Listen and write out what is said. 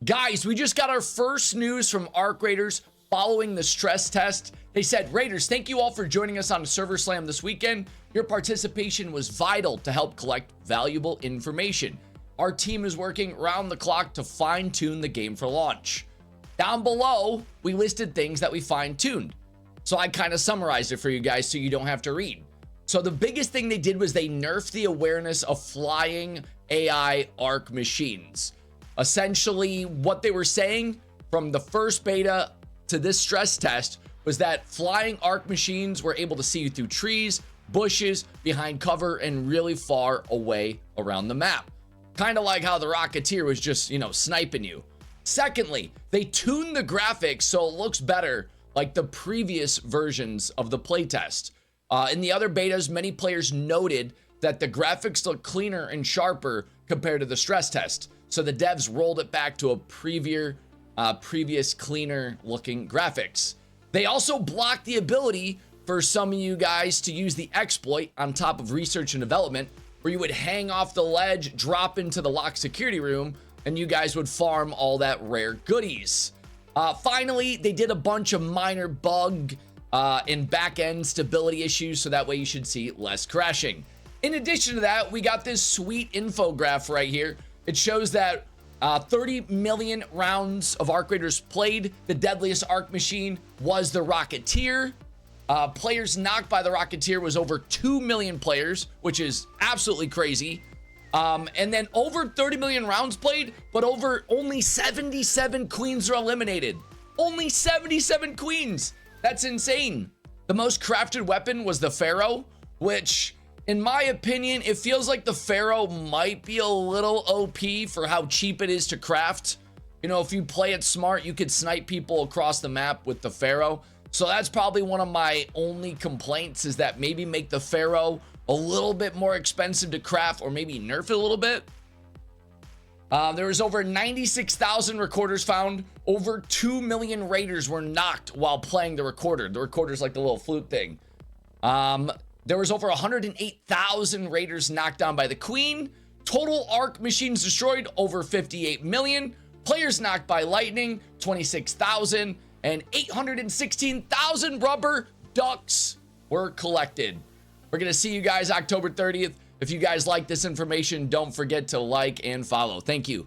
Guys, we just got our first news from Arc Raiders following the stress test. They said, Raiders, thank you all for joining us on Server Slam this weekend. Your participation was vital to help collect valuable information. Our team is working round the clock to fine-tune the game for launch. Down below, we listed things that we fine-tuned. So I kind of summarized it for you guys so you don't have to read. So the biggest thing they did was they nerfed the awareness of flying AI Arc machines. Essentially, what they were saying from the first beta to this stress test was that flying Arc machines were able to see you through trees, bushes, behind cover, and really far away around the map. Kind of like how the Rocketeer was just, sniping you. Secondly, they tuned the graphics so it looks better like the previous versions of the playtest. In the other betas, many players noted that the graphics look cleaner and sharper compared to the stress test. So the devs rolled it back to a previous cleaner looking graphics. They also blocked the ability for some of you guys to use the exploit on top of research and development, where you would hang off the ledge, drop into the locked security room, and you guys would farm all that rare goodies. Finally, they did a bunch of minor bug and back-end stability issues, so that way you should see less crashing. In addition to that, we got this sweet infograph right here. It shows that 30 million rounds of Arc Raiders played. The deadliest Arc machine was the Rocketeer. Players knocked by the Rocketeer was over 2 million players, which is absolutely crazy. And then over 30 million rounds played, but only 77 queens are eliminated. Only 77 queens. That's insane. The most crafted weapon was the Pharaoh, which, in my opinion, it feels like the Pharaoh might be a little OP for how cheap it is to craft. If you play it smart, you could snipe people across the map with the Pharaoh. So that's probably one of my only complaints, is that maybe make the Pharaoh a little bit more expensive to craft, or maybe nerf it a little bit. There was over 96,000 recorders found. Over 2 million raiders were knocked while playing the recorder. The recorder's like the little flute thing. There was over 108,000 raiders knocked down by the Queen. Total Arc machines destroyed, over 58 million. Players knocked by lightning, 26,000. And 816,000 rubber ducks were collected. We're going to see you guys October 30th. If you guys like this information, don't forget to like and follow. Thank you.